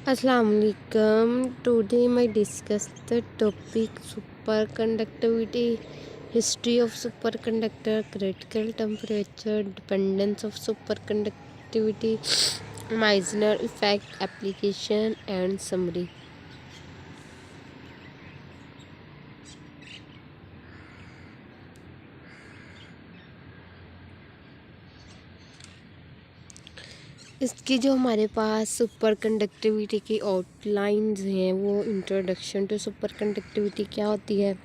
Assalamu alaikum. Today I discuss the topic superconductivity, history of superconductor, critical temperature, dependence of superconductivity, Meissner effect, application and summary. इसकी जो हमारे पास super conductivity की outlines हैं वो introduction to super conductivity क्या होती है,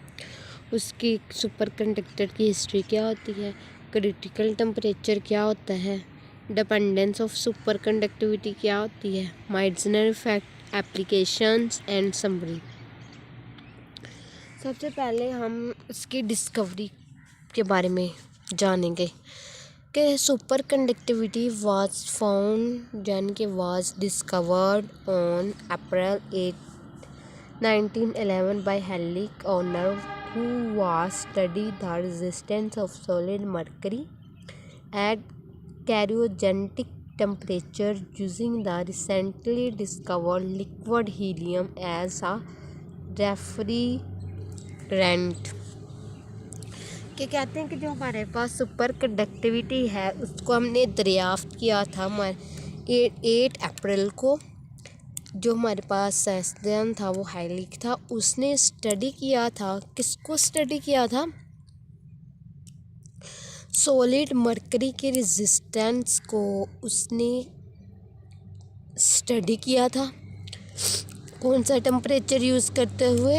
उसकी सुपर कंडक्टर की हिस्ट्री क्या होती है, क्रिटिकल टेम्परेचर क्या होता है, डिपेंडेंस ऑफ सुपर कंडक्टिविटी क्या होती है, Meissner effect, applications and summary. सबसे पहले हम इसकी डिस्कवरी के बारे में जानेंगे कि सुपर कंडक्टिविटी वाज फाउंड यानी कि was discovered on April 8 1911 by Heike Onnes who was studied the resistance of solid mercury at cryogenic temperature using the recently discovered liquid helium as a refrigerant। कि कहते हैं कि जो हमारे पास super conductivity है उसको हमने दरियाफ्त किया था 8 अप्रैल को। जो हमारे पास साइंसदान था वो हाइलिक था, उसने स्टडी किया था। किसको स्टडी किया था? सॉलिड मरकरी के रेजिस्टेंस को उसने स्टडी किया था। कौन सा टेम्परेचर यूज़ करते हुए?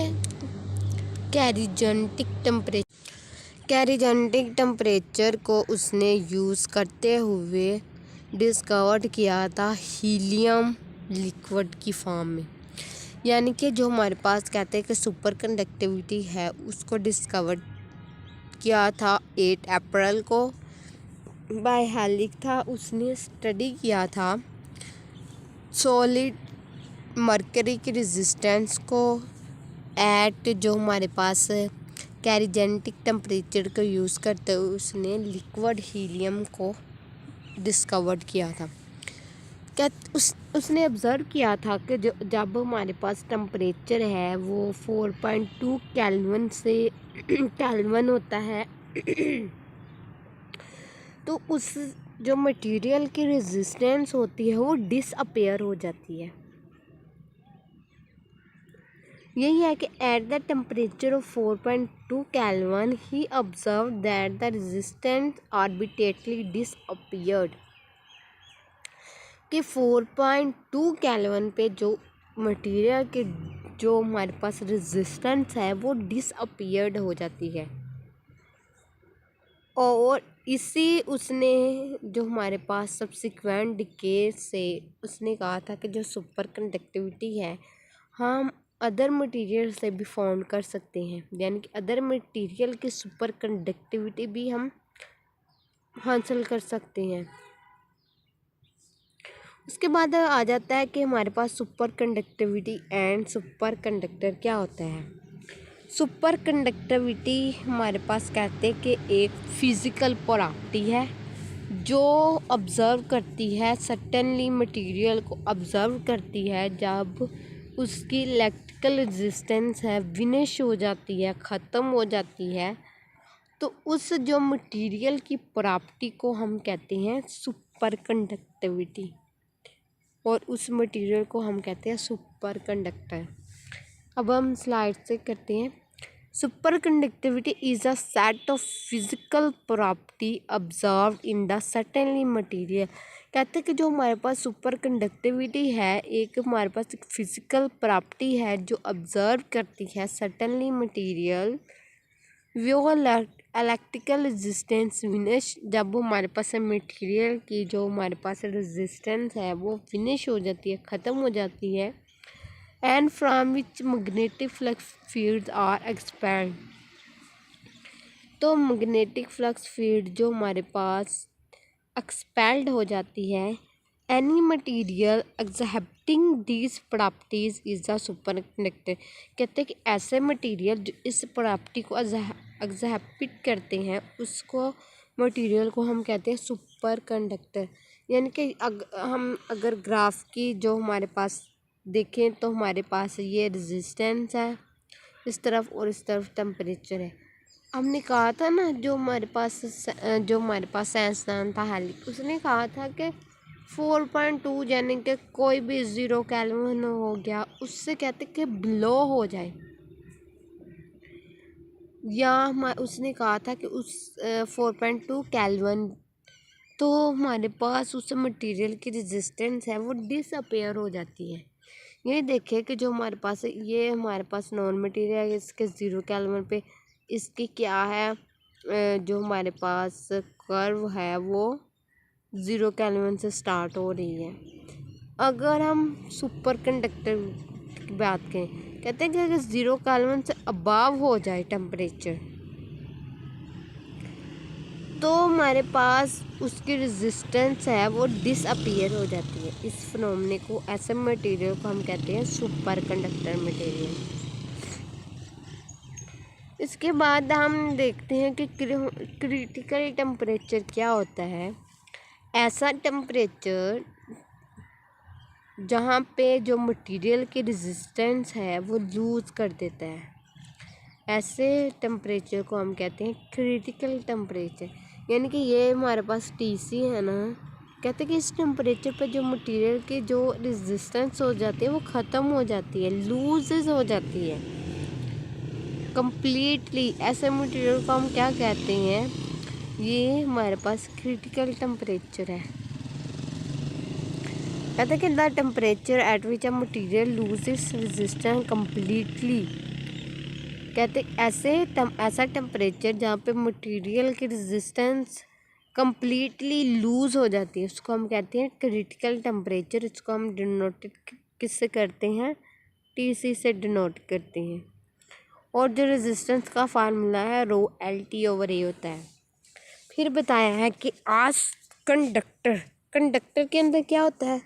कैरिजेनेटिक टेम्परेचर को उसने यूज़ करते हुए डिस्कवर किया था हीलियम लिक्विड की फॉर्म में। यानी कि जो हमारे पास कहते हैं कि सुपर कंडक्टिविटी है उसको डिस्कवर किया था 8 अप्रैल को बाय हेलिक था। उसने स्टडी किया था सॉलिड मरकरी की रेजिस्टेंस को एट जो हमारे पास कैरिजेनेटिक टेम्परेचर को यूज़ करते हुए उसने लिक्विड हीलियम को डिस्कवर किया था। क्या उसने ऑब्ज़र्व किया था कि जब हमारे पास टेम्परेचर है वो 4.2 केल्विन से केल्विन होता है तो उस जो मटेरियल की रेजिस्टेंस होती है वो डिसअपेयर हो जाती है। यही है कि at the temperature of 4.2 kelvin he observe that the resistance arbitrarily disappeared. कि 4.2 केल्विन पे जो मटेरियल के जो हमारे पास रेजिस्टेंस है वो डिसअपियर्ड हो जाती है। और इसी उसने जो हमारे पास सब्सिक्वेंट डिके से उसने कहा था कि जो सुपर कंडक्टिविटी है हम अदर मटेरियल से भी फाउंड कर सकते हैं, यानी कि अदर मटेरियल की सुपर कंडक्टिविटी भी हम हासिल कर सकते हैं। उसके बाद आ जाता है कि हमारे पास superconductivity and superconductor क्या होता है। सुपर कंडक्टिविटी हमारे पास कहते हैं कि एक फिज़िकल प्रॉपर्टी है जो ऑब्ज़र्व करती है सर्टेनली मटेरियल को ऑब्ज़र्व करती है जब उसकी इलेक्ट्रिकल रेजिस्टेंस है विनिश हो जाती है, ख़त्म हो जाती है, तो उस जो मटेरियल की प्रॉपर्टी को हम कहते हैं सुपर कंडक्टिविटी और उस मटेरियल को हम कहते हैं सुपर कंडक्टर। अब हम स्लाइड से करते हैं। Super conductivity is a set of physical property observe in the certainly material. कहते हैं कि जो हमारे पास सुपर कंडक्टिविटी है एक हमारे पास एक फिजिकल प्रॉपर्टी है जो ऑब्जर्व करती है सर्टेनली मटेरियल वो इलेक्ट्रिकल रेजिस्टेंस फिनिश। जब हमारे पास मटेरियल की जो हमारे पास रेजिस्टेंस है वो फिनिश हो जाती है, ख़त्म हो जाती है, and from which magnetic flux fields are expand. तो मैग्नेटिक फ्लक्स फील्ड जो हमारे पास एक्सपेल्ड हो जाती है। Any material exhibiting these properties is a superconductor. कहते हैं कि ऐसे मटीरियल जो इस प्रॉपर्टी को एग्जैप्ट करते हैं उसको मटेरियल को हम कहते हैं सुपर कंडक्टर। यानी कि हम अगर ग्राफ की जो हमारे पास देखें तो हमारे पास ये रेजिस्टेंस है इस तरफ और इस तरफ टेम्परेचर है। हमने कहा था ना जो हमारे पास साइंसदान था हेली, उसने कहा था कि 4.2 यानी कि कोई भी 0 केल्विन हो गया उससे कहते कि बिलो हो जाए, या उसने कहा था कि उस 4.2 केल्विन तो हमारे पास उस मटेरियल की रेजिस्टेंस है वो डिसअपेयर हो जाती है। ये देखिए कि जो हमारे पास है ये हमारे पास नॉन मटेरियल है, इसके 0 केल्विन पे इसकी क्या है जो हमारे पास कर्व है वो 0 केल्विन से स्टार्ट हो रही है। अगर हम सुपर कंडक्टर की बात करें, कहते हैं कि अगर 0 केल्विन से अबव हो जाए टेम्परेचर तो हमारे पास उसकी रेजिस्टेंस है वो डिसअपियर हो जाती है। इस फिनोमेना को, ऐसे मटेरियल को हम कहते हैं सुपर कंडक्टर मटेरियल। इसके बाद हम देखते हैं कि क्रिटिकल टेम्परेचर क्या होता है। ऐसा टेम्परेचर जहाँ पे जो मटेरियल की रेजिस्टेंस है वो लूज़ कर देता है, ऐसे टेम्परेचर को हम कहते हैं क्रिटिकल टेम्परेचर। यानी कि ये हमारे पास TC है ना, कहते हैं कि इस टेम्परेचर पे जो मटेरियल की जो रेजिस्टेंस हो जाती है वो ख़त्म हो जाती है, लूजेस हो जाती है कंप्लीटली। ऐसे मटेरियल को हम क्या कहते हैं, ये हमारे पास क्रिटिकल टेम्परेचर है। कहते हैं कि the temperature at which a material loses resistance completely. कहते ऐसा टेम्परेचर जहाँ पे मटेरियल की रेजिस्टेंस कम्प्लीटली लूज़ हो जाती है उसको हम कहते हैं क्रिटिकल टेम्परेचर। इसको हम डिनोट किससे करते हैं, TC से डिनोट करते हैं। और जो रेजिस्टेंस का फार्मूला है ρLT/A होता है। फिर बताया है कि आज कंडक्टर के अंदर क्या होता है,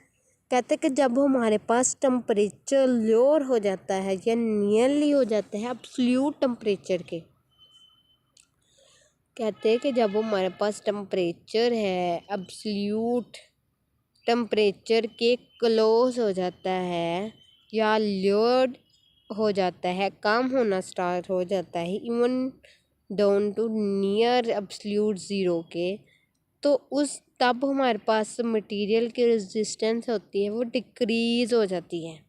कहते हैं कि जब हमारे पास टेम्परेचर लोअर हो जाता है या नियरली हो जाता है एब्सोल्यूट टेम्परेचर के, कहते हैं कि जब हमारे पास टेम्परेचर है एब्सोल्यूट टेम्परेचर के क्लोज हो जाता है या लोअर हो जाता है, कम होना स्टार्ट हो जाता है, even down to near absolute 0 के, तो तब हमारे पास मटेरियल की रेजिस्टेंस होती है वो डिक्रीज़ हो जाती है।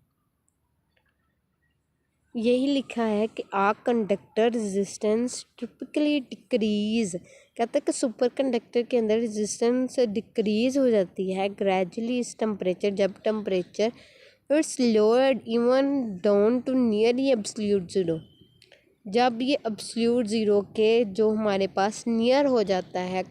यही लिखा है कि आ कंडक्टर रेजिस्टेंस टिपिकली डिक्रीज़। कहते हैं कि सुपर कंडक्टर के अंदर रेजिस्टेंस डिक्रीज़ हो जाती है ग्रेजुअली इस टेम्परेचर, जब temperature it's lowered even down to nearly absolute 0। जब ये एब्सोल्यूट 0 के जो हमारे पास नियर हो जाता है।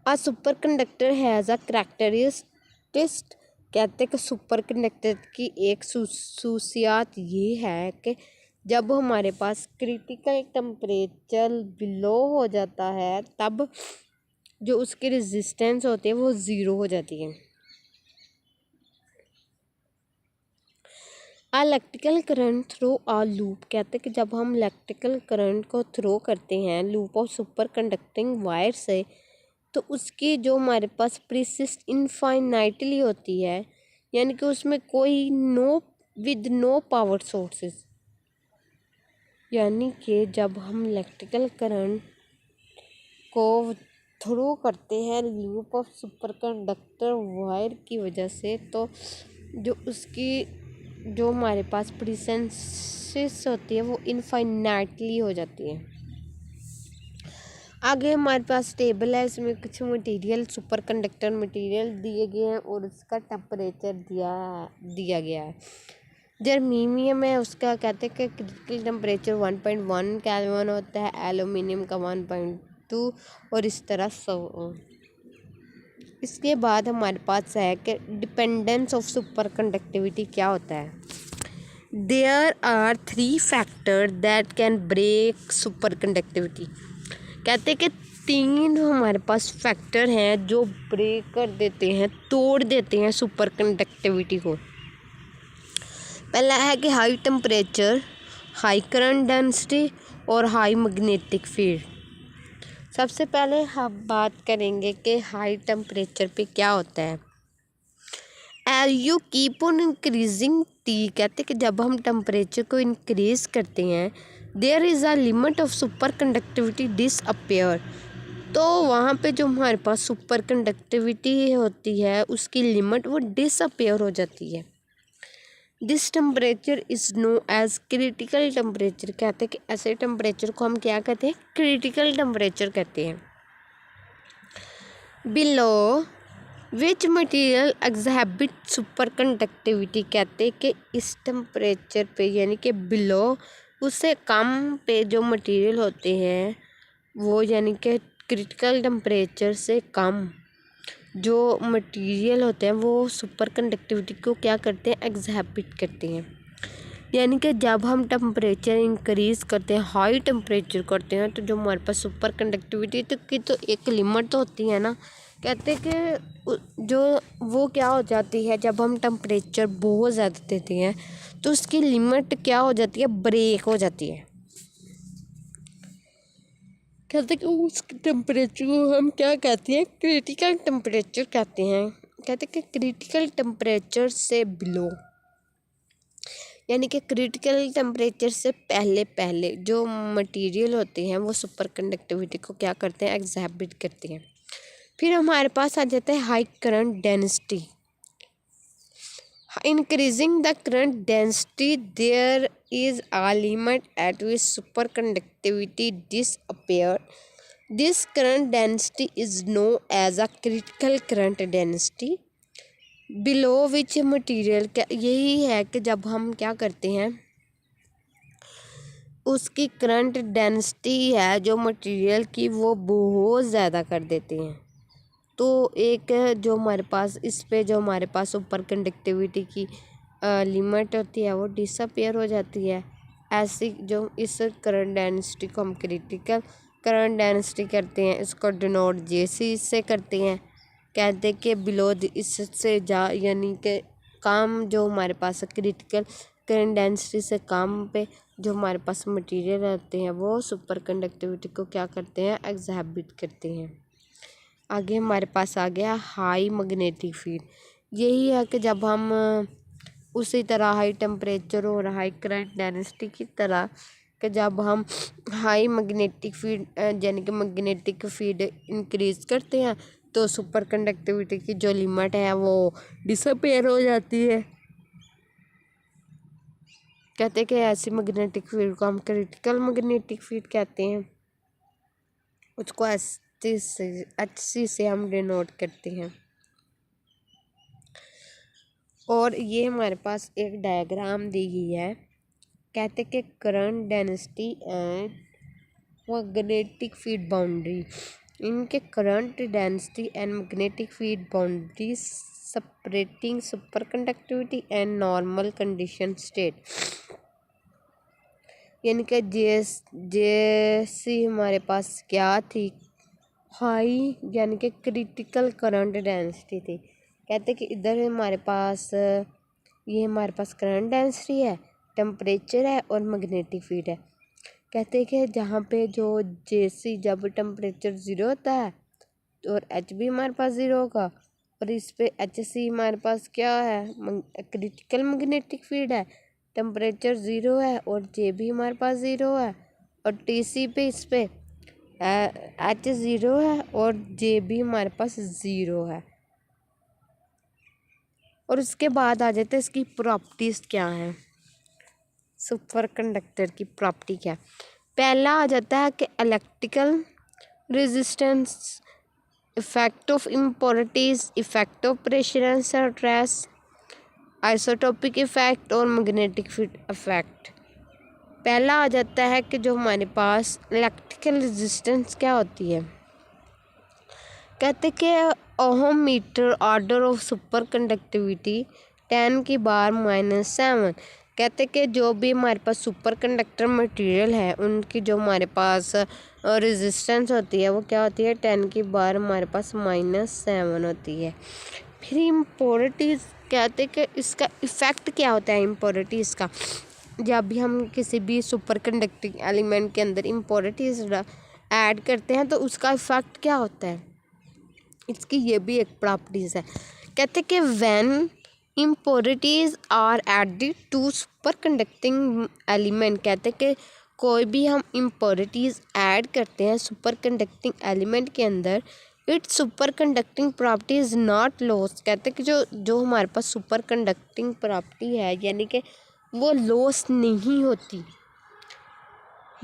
A superconductor has a characteristic। कहते हैं कि सुपर कंडक्टर की एक खसूसियात ये है कि जब हमारे पास क्रिटिकल टेम्परेचर बिलो हो जाता है तब जो उसकी रेजिस्टेंस होती है वो 0 हो जाती है। इलेक्ट्रिकल करंट थ्रू आ लूप। कहते हैं कि जब हम इलेक्ट्रिकल करंट को थ्रो करते हैं loop of super conducting wire से, तो उसकी जो हमारे पास प्रिसिस्ट इनफाइनाइटली होती है, यानी कि उसमें कोई नो पावर सोर्सेस। यानी कि जब हम इलेक्ट्रिकल करंट को थ्रो करते हैं loop of super conductor wire की वजह से, तो जो उसकी जो हमारे पास प्रिसेंसेस होती है वो इनफाइनाइटली हो जाती है। आगे हमारे पास टेबल है, इसमें कुछ मटेरियल सुपर कंडक्टर मटेरियल दिए गए हैं और उसका टेम्परेचर दिया गया है। जर्मीनियम है उसका कहते हैं कि क्रिटिकल टेम्परेचर 1.1 केल्विन होता है, एल्यूमिनियम का 1.2 और इस तरह सब। इसके बाद हमारे पास है कि डिपेंडेंस ऑफ सुपर कंडक्टिविटी क्या होता है। There are 3 factor that can break super conductivity. कहते हैं कि 3 हमारे पास फैक्टर हैं जो ब्रेक कर देते हैं, तोड़ देते हैं सुपर कंडक्टिविटी को। पहला है कि high temperature, high current density और हाई मैग्नेटिक फील्ड। सबसे पहले हम बात करेंगे कि हाई टेम्परेचर पे क्या होता है। As you keep on increasing T, कहते कि जब हम टेम्परेचर को इंक्रीज करते हैं, there is a limit of super conductivity disappear, तो वहाँ पे जो हमारे पास सुपर कंडक्टिविटी होती है उसकी लिमिट वो डिसअपेयर हो जाती है। This temperature is known as critical temperature, कहते हैं कि ऐसे टेम्परेचर को हम क्या कहते हैं, क्रिटिकल टेम्परेचर कहते हैं। Below which material exhibit super conductivity, कहते हैं कि इस टेम्परेचर पे यानी कि बिलो उससे कम पे जो मटीरियल होते हैं वो यानी कि क्रिटिकल टेम्परेचर से कम जो मटेरियल होते हैं वो सुपर कंडक्टिविटी को क्या करते हैं, एग्जैबिट करते हैं। यानी कि जब हम टेम्परेचर इंक्रीज़ करते हैं, हाई टेम्परेचर करते हैं, तो जो हमारे पास सुपर कंडक्टिविटी की तो एक लिमिट तो होती है ना। कहते हैं कि जो वो क्या हो जाती है, जब हम टेम्परेचर बहुत ज़्यादा देते हैं तो उसकी लिमिट क्या हो जाती है, ब्रेक हो जाती है। कहते हैं कि उस टेम्परेचर को हम क्या कहते हैं, क्रिटिकल टेम्परेचर कहते हैं। कहते हैं कि क्रिटिकल टेम्परेचर से बिलो यानी कि क्रिटिकल टेम्परेचर से पहले पहले जो मटेरियल होते हैं वो सुपर कंडक्टिविटी को क्या करते हैं, एग्जैबिट करते हैं। फिर हमारे पास आ जाता है high current density. Increasing the current density there is a limit at which superconductivity disappear. This current density is known as a critical current density. Below which material, यही है कि जब हम क्या करते हैं, उसकी करंट डेंसिटी है जो मटेरियल की वो बहुत ज़्यादा कर देते हैं, तो एक जो हमारे पास इस पे जो हमारे पास सुपर कंडक्टिविटी की लिमिट होती है वो डिसअपेयर हो जाती है। ऐसी जो इस करंट डेंसिटी को हम क्रिटिकल करंट डेंसिटी करते हैं, इसको डिनोट जेसी से करते हैं। कहते हैं कि बिलो इससे जा यानी कि कम जो हमारे पास क्रिटिकल करंट डेंसिटी से कम पे जो हमारे पास मटेरियल होते हैं वो सुपर कंडक्टिविटी को क्या करते हैं, एग्जैबिट करते हैं। आगे हमारे पास आ गया हाई मैग्नेटिक फील्ड। यही है कि जब हम उसी तरह हाई टेम्परेचर और हाई करंट डेंसिटी की तरह कि जब हम हाई मैग्नेटिक फील्ड यानी कि मैग्नेटिक फील्ड इंक्रीज करते हैं तो सुपर कंडक्टिविटी की जो लिमिट है वो डिसअपेयर हो जाती है। कहते हैं कि ऐसी मैग्नेटिक फील्ड को हम क्रिटिकल मैग्नेटिक फील्ड कहते हैं। उसको HC से हम डिनोट करते हैं। और ये हमारे पास एक डायग्राम दी गई है। कहते कि current density and magnetic field boundary, इनके current density and magnetic field boundary separating superconductivity and normal condition state. यानी कि जैसी हमारे पास क्या थी, हाई यानी कि क्रिटिकल करंट डेंसिटी थी। कहते कि इधर हमारे पास ये हमारे पास करंट डेंसिटी है, टेम्परेचर है और मैग्नेटिक फील्ड है। कहते कि जहाँ पे जो जैसी जब टेम्परेचर ज़ीरो होता है तो और एच भी हमारे पास ज़ीरो होगा, और इस पे एच सी हमारे पास क्या है, क्रिटिकल मैग्नेटिक फील्ड है, टेम्परेचर ज़ीरो है और जे भी हमारे पास ज़ीरो है, और टी सी पे इस पे एच ज़ीरो है और जे भी हमारे पास ज़ीरो है। और उसके बाद आ जाता है इसकी प्रॉपर्टीज़ क्या हैं, सुपर कंडक्टर की प्रॉपर्टी क्या है। पहला आ जाता है कि electrical resistance, effect of impurities, effect of pressure and stress, isotopic effect और मैग्नेटिक फील्ड इफेक्ट। पहला आ जाता है कि जो हमारे पास इलेक्ट्रिकल रेजिस्टेंस क्या होती है। कहते कि ohm metre order of super conductivity 10⁻⁻⁷। कहते कि जो भी हमारे पास सुपर कंडक्टर मटेरियल है उनकी जो हमारे पास रेजिस्टेंस होती है वो क्या होती है, 10⁻⁻ हमारे पास -7 होती है। फिर इम्प्योरिटीज़, कहते कि इसका इफ़ेक्ट क्या होता है इम्प्योरिटीज़ का। जब भी हम किसी भी सुपर कंडक्टिंग एलिमेंट के अंदर इम्प्योरिटीज़ ऐड करते हैं तो उसका इफ़ेक्ट क्या होता है, इसकी ये भी एक प्रॉपर्टीज़ है। कहते कि when impurities are added to super conducting element. कहते हैं कि कोई भी हम इम्प्योरिटीज ऐड करते हैं सुपर कंडक्टिंग एलिमेंट के अंदर, it's super conducting property is not loss. कहते हैं कि जो हमारे पास सुपर कंडक्टिंग प्रॉपर्टी है यानी कि वो लॉस नहीं होती,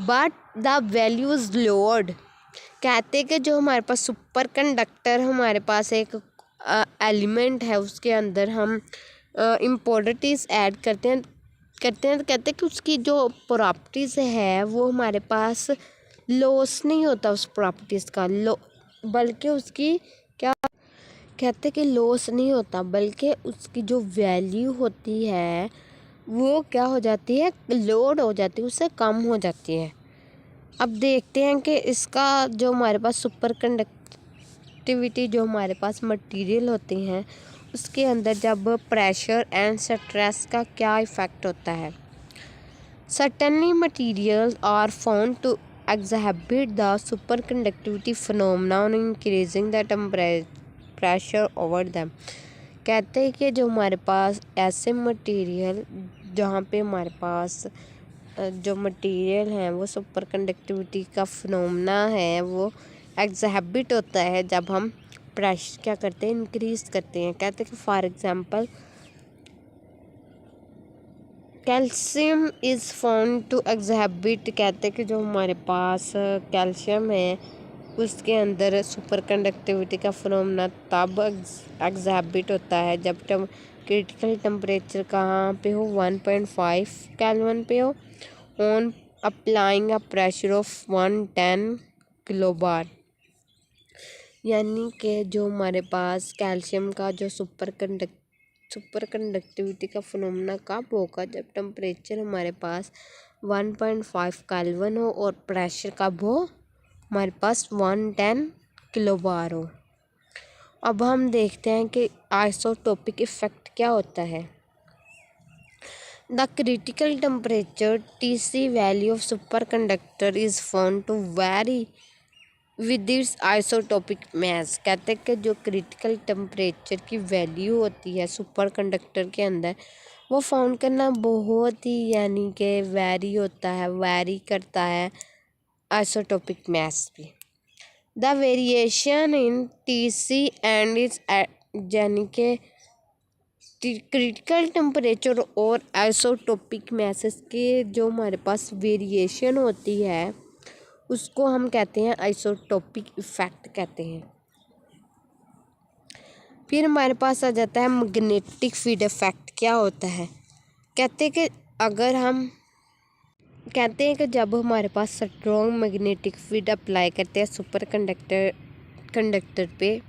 but the value is lowered. कहते हैं कि जो हमारे पास सुपर कंडक्टर हमारे पास एक एलिमेंट है, उसके अंदर हम इम्प्योरिटीज ऐड करते हैं तो कहते हैं कि उसकी जो प्रॉपर्टीज़ है वो हमारे पास लॉस नहीं होता उस प्रॉपर्टीज़ का, बल्कि उसकी क्या कहते हैं कि लॉस नहीं होता, बल्कि उसकी जो वैल्यू होती है वो क्या हो जाती है, लोड हो जाती है, उससे कम हो जाती है। अब देखते हैं कि इसका जो हमारे पास सुपर कंडक्टिविटी जो हमारे पास मटेरियल होती हैं उसके अंदर जब प्रेशर एंड स्ट्रेस का क्या इफ़ेक्ट होता है। Certainly materials are found to exhibit the superconductivity phenomenon increasing the pressure over them। कहते हैं कि जो हमारे पास ऐसे मटेरियल जहाँ पे हमारे पास जो मटेरियल हैं वो सुपर कंडक्टिविटी का फिनोमेना है वो एग्जैबिट होता है जब हम प्रेशर क्या करते हैं, इंक्रीज करते हैं। कहते हैं कि for example calcium is found to exhibit. कहते हैं कि जो हमारे पास कैल्शियम है उसके अंदर सुपर कंडक्टिविटी का फिनोमेना तब एग्जैबिट होता है जब क्रिटिकल टेम्परेचर कहाँ पे हो, 1.5 केल्विन पे हो, on applying a pressure of 110 किलोबार। यानी कि जो हमारे पास कैल्शियम का जो सुपर कंडक्टिविटी का फिनोमेना कब होगा, जब टेम्परेचर हमारे पास 1.5 केल्विन हो और प्रेशर कब हो, हमारे पास 110 किलोबार हो। अब हम देखते हैं कि आइसोटोपिक इफ़ेक्ट क्या होता है। The critical temperature TC value of super conductor is found to vary with its isotopic mass. कहते हैं कि जो क्रिटिकल टेम्परेचर की वैल्यू होती है सुपर कंडक्टर के अंदर वो फाउंड करना बहुत ही यानी कि वेरी होता है, वेरी करता है आइसोटोपिक मास भी। The variation in TC and it's यानी कि क्रिटिकल टेम्परेचर और आइसोटोपिक मासेस के जो हमारे पास वेरिएशन होती है उसको हम कहते हैं आइसोटोपिक इफ़ेक्ट कहते हैं। फिर हमारे पास आ जाता है मैग्नेटिक फील्ड इफ़ेक्ट। क्या होता है, कहते हैं कि अगर हम कहते हैं कि जब हमारे पास स्ट्रॉन्ग मैग्नेटिक फील्ड अप्लाई करते हैं सुपर कंडक्टर पे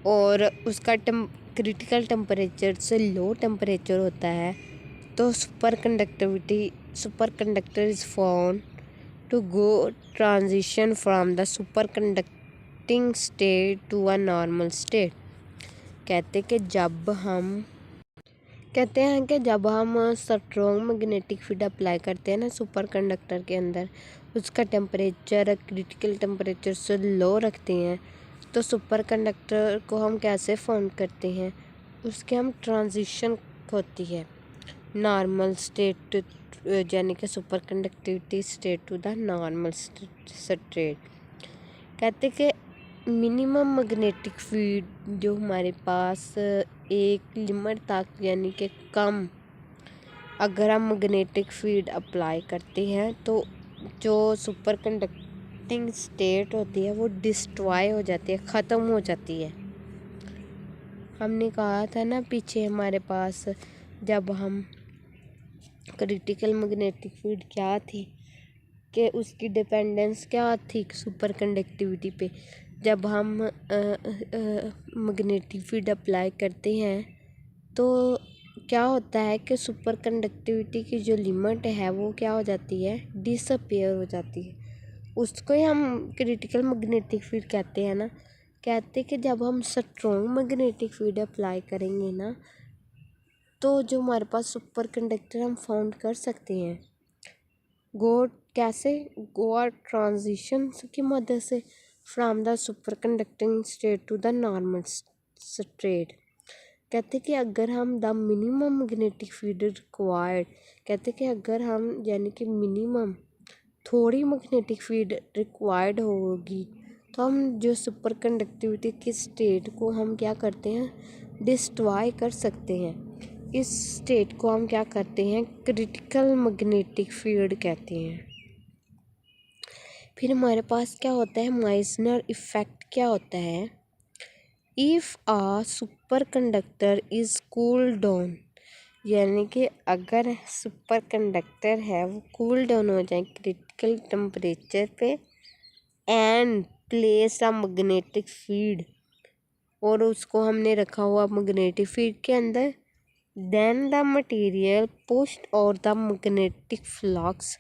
और उसका क्रिटिकल टेम्परेचर से लो टेम्परेचर होता है तो super conductor is found to go transition from the superconducting state to a normal state। कहते हैं कि जब हम स्ट्रॉन्ग मैग्नेटिक फील्ड अप्लाई करते हैं ना सुपर कंडक्टर के अंदर, उसका टेम्परेचर क्रिटिकल टेम्परेचर से लो रखते हैं तो सुपर कंडक्टर को हम कैसे फाउंड करते हैं, उसके हम ट्रांजिशन होती है नॉर्मल स्टेट यानी कि super conductivity state to the normal state. कहते कि मिनिमम मैग्नेटिक फील्ड जो हमारे पास एक लिमिट तक यानी कि कम अगर हम मैग्नेटिक फील्ड अप्लाई करते हैं तो जो सुपर कंडक्टिंग स्टेट होती है वो डिस्ट्रॉय हो जाती है, ख़त्म हो जाती है। हमने कहा था ना पीछे हमारे पास जब हम क्रिटिकल मैग्नेटिक फील्ड क्या थी कि उसकी डिपेंडेंस क्या थी सुपर कंडक्टिविटी पे। जब हम मैग्नेटिक फील्ड अप्लाई करते हैं तो क्या होता है कि सुपर कंडक्टिविटी की जो लिमिट है वो क्या हो जाती है, डिसअपियर हो जाती है। उसको ही हम क्रिटिकल मैग्नेटिक फील्ड कहते हैं ना। कहते कि जब हम स्ट्रॉन्ग मैग्नेटिक फील्ड अप्लाई करेंगे ना तो जो हमारे पास सुपर कंडक्टर हम फाउंड कर सकते हैं। कैसे गोआ ट्रांजिशन की मदद से from the super conducting state to the normal state. कहते कि अगर हम the minimum magnetic field required, कहते कि अगर हम यानी कि मिनिमम थोड़ी मैग्नेटिक फील्ड रिक्वायर्ड होगी तो हम जो सुपर कंडक्टिविटी की स्टेट को हम क्या करते हैं, डिस्ट्रॉय कर सकते हैं। इस स्टेट को हम क्या करते हैं, क्रिटिकल मैग्नेटिक फील्ड कहते हैं। फिर हमारे पास क्या होता है, माइसनर इफेक्ट क्या होता है। If a super conductor is cool down, यानी कि अगर सुपर कंडक्टर है वो कूल डाउन हो जाए क्रिटिकल टेम्परेचर पे, and place a magnetic field, और उसको हमने रखा हुआ मैग्नेटिक फील्ड के अंदर, देन द मटेरियल पुश्ड और द मैग्नेटिक फ्लक्स,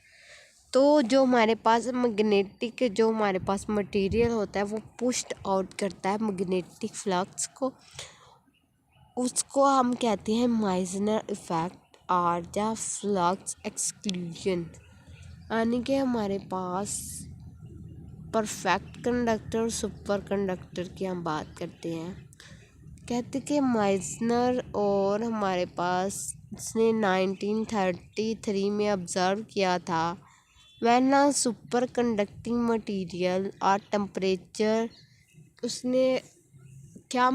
तो जो हमारे पास मैग्नेटिक जो हमारे पास मटेरियल होता है वो पुश्ड आउट करता है मैग्नेटिक फ्लक्स को, उसको हम कहते हैं माइसनर इफेक्ट और द फ्लक्स एक्सक्लूजन। यानी कि हमारे पास परफेक्ट कंडक्टर और सुपर कंडक्टर की हम बात करते हैं। कहते कि माइसनर और हमारे पास इसने 1933 में ऑब्ज़र्व किया था, when a super conducting material और टेम्परेचर, उसने क्या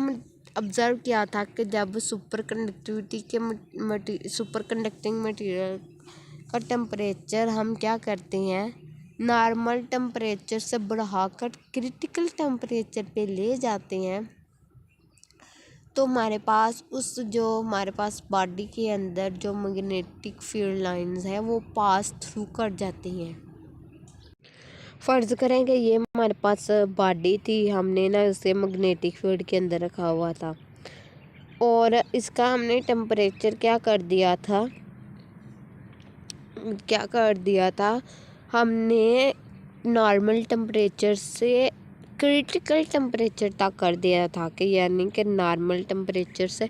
ऑब्ज़र्व किया था कि जब सुपर कंडक्टिविटी के सुपर कंडक्टिंग मटीरियल का टेम्परेचर हम क्या करते हैं, नॉर्मल टेम्परेचर से बढ़ाकर क्रिटिकल टेम्परेचर पे ले जाते हैं, तो हमारे पास हमारे पास बॉडी के अंदर जो मैग्नेटिक फील्ड लाइंस हैं वो पास थ्रू कर जाती हैं। फ़र्ज़ करें कि ये हमारे पास बॉडी थी, हमने ना उसे मैग्नेटिक फील्ड के अंदर रखा हुआ था और इसका हमने टेम्परेचर क्या कर दिया था, हमने नॉर्मल टेम्परेचर से क्रिटिकल टेम्परेचर तक कर दिया था, कि यानी कि नॉर्मल टेम्परेचर से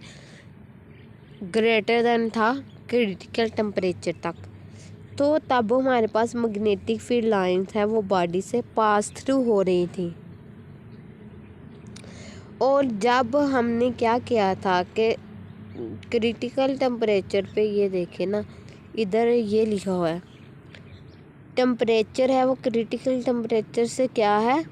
ग्रेटर देन था क्रिटिकल टेम्परेचर तक, तो तब हमारे पास मैग्नेटिक फील्ड लाइंस है वो बॉडी से पास थ्रू हो रही थी। और जब हमने क्या किया था कि क्रिटिकल टेम्परेचर पे, ये देखे ना इधर ये लिखा हुआ है, टेम्परेचर है वो क्रिटिकल टेम्परेचर से क्या है,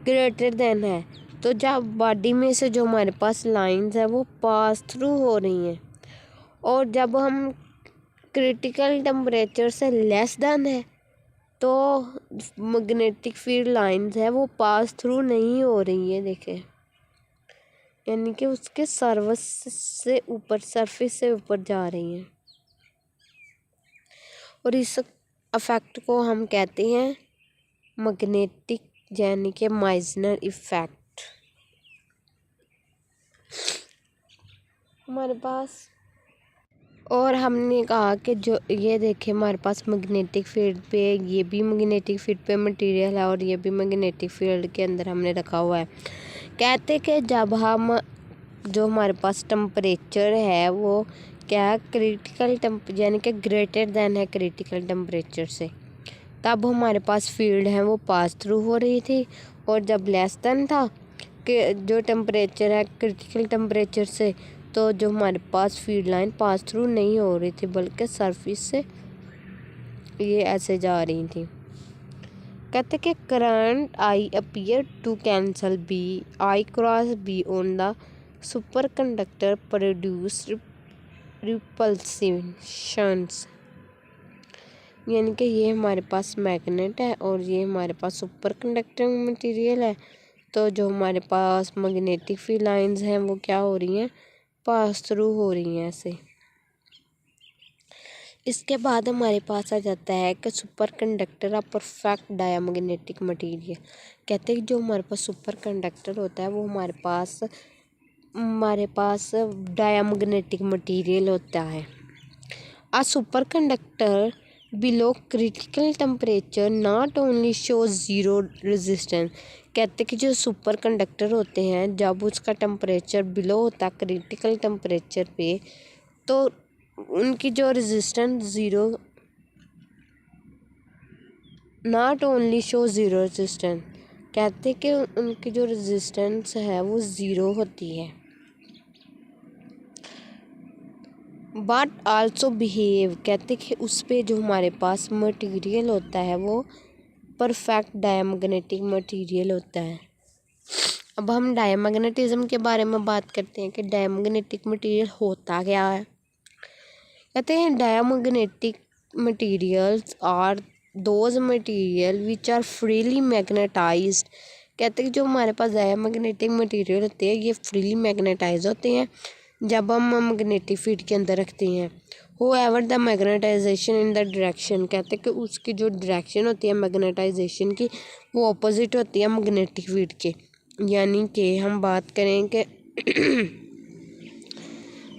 ग्रेटर देन है, तो जब बॉडी में से जो हमारे पास लाइंस है वो पास थ्रू हो रही हैं, और जब हम क्रिटिकल टेम्परेचर से लेस देन है तो मैग्नेटिक फील्ड लाइंस है वो पास थ्रू नहीं हो रही है, देखें, यानी कि उसके सरफेस से ऊपर जा रही हैं, और इस इफेक्ट को हम कहते हैं मैग्नेटिक, यानी कि माइसनर इफेक्ट। हमारे पास और हमने कहा कि जो ये देखें हमारे पास मैग्नेटिक फील्ड पे, ये भी मैग्नेटिक फील्ड पे मटेरियल है और ये भी मैग्नेटिक फील्ड के अंदर हमने रखा हुआ है। कहते कि जब हम जो हमारे पास टेम्परेचर है वो क्या है, क्रिटिकल यानी कि ग्रेटर देन है क्रिटिकल टेम्परेचर से, तब हमारे पास फील्ड है वो पास थ्रू हो रही थी, और जब लेस देन था कि जो टेम्परेचर है क्रिटिकल टेम्परेचर से, तो जो हमारे पास फील्ड लाइन पास थ्रू नहीं हो रही थी बल्कि सरफेस से ये ऐसे जा रही थी। कहते कि current I appear to cancel B I cross B on the superconductor produce repulsions, यानी कि ये हमारे पास मैग्नेट है और ये हमारे पास सुपर कंडक्टिंग मटेरियल है, तो जो हमारे पास मैग्नेटिक फील्ड लाइंस हैं वो क्या हो रही हैं, पास थ्रू हो रही हैं ऐसे। इसके बाद हमारे पास आ जाता है कि super conductor of perfect diamagnetic material. कहते हैं कि जो हमारे पास सुपर कंडक्टर होता है वो हमारे पास डायमैग्नेटिक मटेरियल होता है। A superconductor below critical temperature not only shows zero resistance, कहते कि जो सुपर कंडक्टर होते हैं जब उसका टेम्परेचर बिलो होता है क्रिटिकल टेम्परेचर पे, तो उनकी जो resistance zero, not only show zero resistance, कहते कि उनकी जो रेजिस्टेंस है वो ज़ीरो होती है। बट आल्सो बिहेव, कहते कि उस पे जो हमारे पास मटेरियल होता है वो परफेक्ट डायमैग्नेटिक मटेरियल होता है। अब हम डायमैग्नेटिज्म के बारे में बात करते हैं कि डायमैग्नेटिक मटेरियल होता क्या है। कहते हैं diamagnetic materials are those material which are freely magnetized. कहते हैं जो हमारे पास डायमैग्नेटिक मटेरियल होते हैं ये फ्रीली मैग्नेटाइज होते हैं जब हम मैग्नेटिक फील्ड के अंदर रखते हैं। हो ever the magnetization in the direction, कहते हैं कि उसकी जो डायरेक्शन होती है मैग्नेटाइजेशन की वो अपोजिट होती है मैग्नेटिक फील्ड के। यानी कि हम बात करें कि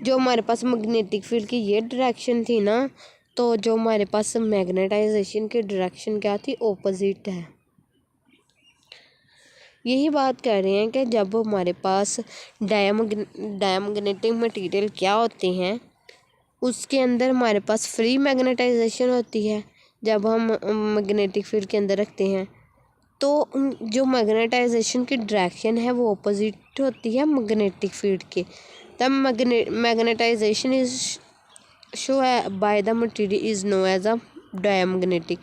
जो हमारे पास मैग्नेटिक फील्ड की ये डायरेक्शन थी ना, तो जो हमारे पास मैग्नेटाइजेशन की डायरेक्शन क्या थी, ऑपोजिट है। यही बात कर रहे हैं कि जब हमारे पास डायमैग्नेटिक मटेरियल क्या होते हैं उसके अंदर हमारे पास फ्री मैग्नेटाइजेशन होती है जब हम मैग्नेटिक फील्ड के अंदर रखते हैं, तो जो मैग्नेटाइजेशन की डायरेक्शन है वो ऑपोजिट होती है मैग्नेटिक फील्ड के। तब magnetization is show by the material is known as a diamagnetic.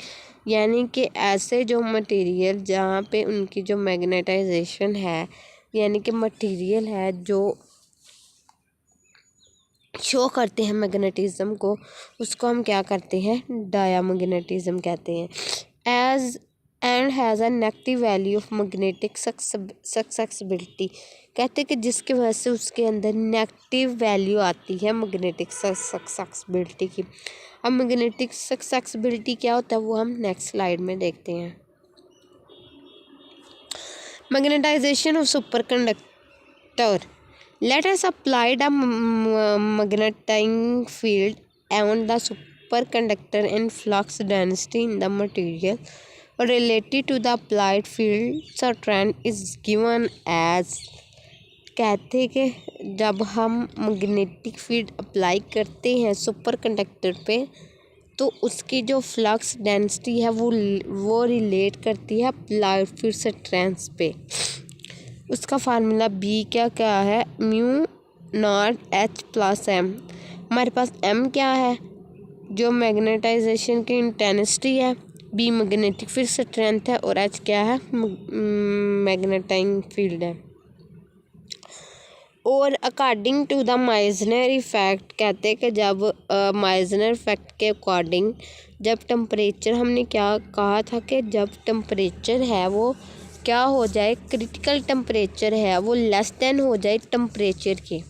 यानी कि ऐसे जो मटेरियल जहाँ पे उनकी जो मैग्नेटाइजेशन है यानी कि मटेरियल है जो शो करते हैं मैग्नेटिज्म को, उसको हम क्या करते हैं, डायमैग्नेटिज्म कहते हैं। As and has a negative value of magnetic susceptibility, कहते हैं कि जिसकी वजह से उसके अंदर नेगेटिव वैल्यू आती है मैग्नेटिक सक्सेसिबिलिटी की। अब मैग्नेटिक सक्सेसिबिलिटी क्या होता है वो हम नेक्स्ट स्लाइड में देखते हैं। Magnetization of superconductor, let us apply the magnetic field on the superconductor and flux density in the material related to the applied field strength is given as। कहते कि जब हम मैग्नेटिक फील्ड अप्लाई करते हैं super conductor पे तो उसकी जो फ्लक्स डेंसिटी है वो रिलेट करती है अप्लाइड फील्ड स्ट्रेंथ पे। उसका फार्मूला बी क्या है, mu naught H plus M. हमारे पास एम क्या है, जो मैग्नेटाइजेशन की इंटेंसिटी है, बी मैग्नेटिक फील्ड स्ट्रेंथ है और एच क्या है, मैग्नेटाइजिंग फील्ड है। और according to the Meissner effect, कहते हैं कि जब माइजनर इफेक्ट के अकॉर्डिंग जब टेम्परेचर, हमने क्या कहा था कि जब टेम्परेचर है वो क्या हो जाए, क्रिटिकल टेम्परेचर है वो लेस देन हो जाए टेम्परेचर के,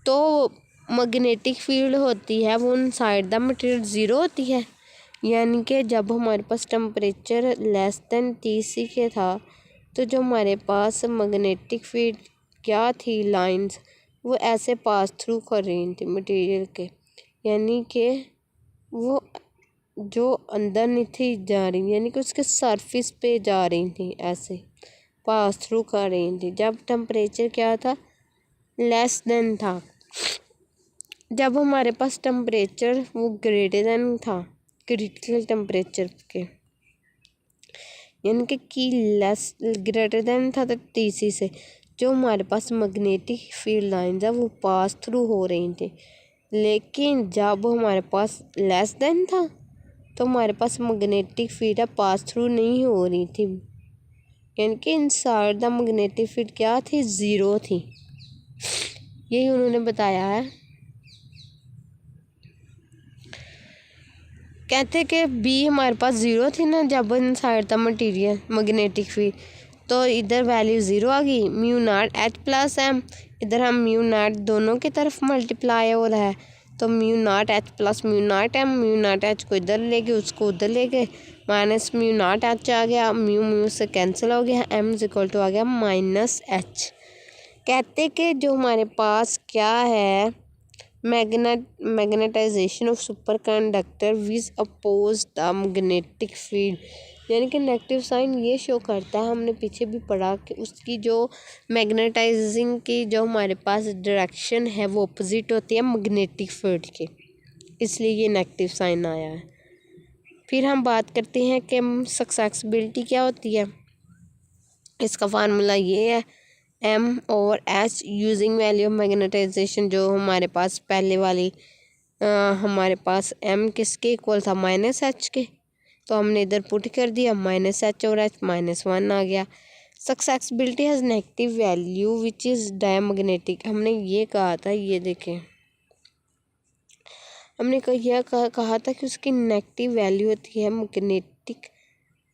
तो मैग्नेटिक फील्ड होती है वो इनसाइड द मटेरियल ज़ीरो होती है। यानी कि जब हमारे पास टेम्परेचर लेस देन TC के था तो जो हमारे पास मैग्नेटिक फील्ड क्या थी, लाइंस वो ऐसे पास थ्रू कर रही थी मटेरियल के, यानी कि वो जो अंदर नहीं थी जा रही, यानी कि उसके सरफेस पे जा रही थी, ऐसे पास थ्रू कर रही थी जब टेम्परेचर क्या था, लेस देन था। जब हमारे पास टेम्परेचर वो ग्रेटर देन था क्रिटिकल टेम्परेचर के, यानी कि लेस ग्रेटर देन था तो TC से जो हमारे पास मैग्नेटिक फील्ड लाइंस है वो पास थ्रू हो रही थी। लेकिन जब हमारे पास लेस देन था तो हमारे पास मैग्नेटिक फील्ड पास थ्रू नहीं हो रही थी, यानी कि इनसाइड द मैग्नेटिक फील्ड क्या थी, ज़ीरो थी। यही उन्होंने बताया है। कहते कि बी हमारे पास ज़ीरो थी ना जब inside the material magnetic field, तो इधर वैल्यू ज़ीरो आ गई, mu naught H plus M, इधर हम म्यू नॉट दोनों की तरफ मल्टीप्लाई हो रहा है तो mu naught H plus mu naught M, mu naught H को इधर ले गए उसको उधर ले गए, माइनस म्यू नॉट एच आ गया, म्यू म्यू से कैंसिल हो गया, एम इज इक्वल टू आ गया माइनस एच। कहते कि जो हमारे पास क्या है, magnetization of super conductor which oppose the magnetic field, यानी कि नेगेटिव साइन ये शो करता है, हमने पीछे भी पढ़ा कि उसकी जो मैग्नेटाइजिंग की जो हमारे पास डायरेक्शन है वो अपोजिट होती है मैग्नेटिक फील्ड के, इसलिए ये नेगेटिव साइन आया है। फिर हम बात करते हैं कि सक्सेसिबिलिटी क्या होती है। इसका फार्मूला ये है M/H using value of magnetization, जो हमारे पास पहले वाली हमारे पास M किसके इक्वल था, -H के, तो हमने इधर पुट कर दिया -H और H -1 आ गया। Susceptibility has negative value which is diamagnetic, हमने ये कहा था, ये देखें हमने कहा था कि उसकी नेगेटिव वैल्यू होती है मैग्नेटिक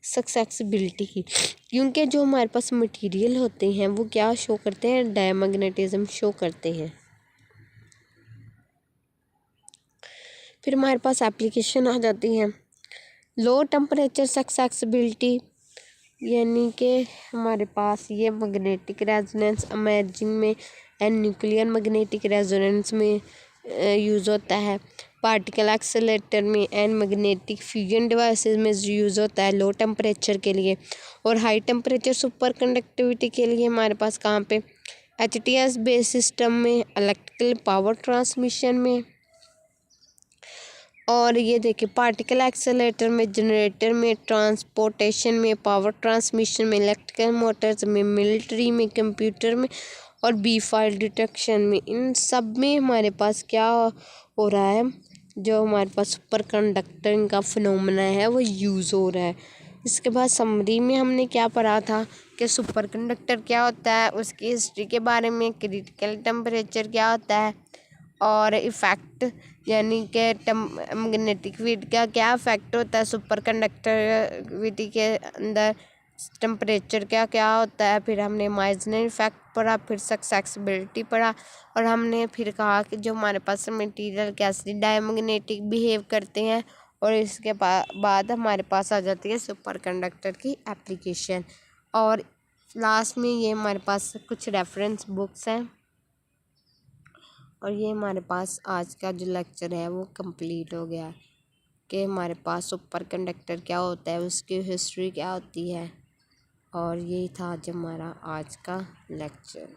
सक्सेसिबिलिटी की, क्योंकि जो हमारे पास मटेरियल होते हैं वो क्या शो करते हैं, डायमैग्नेटिज्म शो करते हैं। फिर हमारे पास एप्लीकेशन आ जाती हैं। लो टेम्परेचर सक्सेसिबिलिटी, यानी कि हमारे पास ये मैग्नेटिक रेजोनेंस इमेजिंग में एंड न्यूक्लियर मैग्नेटिक रेजोनेंस में यूज़ होता है। पार्टिकल एक्सेलेरेटर में एंड मैग्नेटिक फ्यूजन डिवाइसेस में यूज़ होता है लो टेम्परेचर के लिए। और हाई टेम्परेचर सुपर कंडक्टिविटी के लिए हमारे पास कहाँ पे, HTS बेस सिस्टम में, इलेक्ट्रिकल पावर ट्रांसमिशन में। और ये देखिए पार्टिकल एक्सेलेरेटर में, जनरेटर में, ट्रांसपोर्टेशन में, पावर ट्रांसमिशन में, इलेक्ट्रिकल मोटर्स में, मिलिट्री में, कंप्यूटर में और बी फाइल डिटेक्शन में, इन सब में हमारे पास क्या हो रहा है, जो हमारे पास सुपर कंडक्टिंग का फिनोमेना है वो यूज़ हो रहा है। इसके बाद समरी में हमने क्या पढ़ा था कि सुपर कंडक्टर क्या होता है, उसकी हिस्ट्री के बारे में, क्रिटिकल टेम्परेचर क्या होता है और इफ़ेक्ट, यानी कि मैग्नेटिक फील्ड का क्या इफेक्ट होता है सुपर कंडक्टिविटी के अंदर, टेम्परेचर क्या क्या होता है। फिर हमने माइजनर इफेक्ट पढ़ा, फिर सक्सेसिबिलिटी पढ़ा और हमने फिर कहा कि जो हमारे पास मटेरियल कैसे डायमैग्नेटिक बिहेव करते हैं। और इसके बाद हमारे पास आ जाती है सुपर कंडक्टर की एप्लीकेशन। और लास्ट में ये हमारे पास कुछ रेफरेंस बुक्स हैं। और ये हमारे पास आज का जो लेक्चर है वो कंप्लीट हो गया कि हमारे पास सुपर कंडक्टर क्या होता है, उसकी हिस्ट्री क्या होती है। और यही था आज हमारा आज का लेक्चर।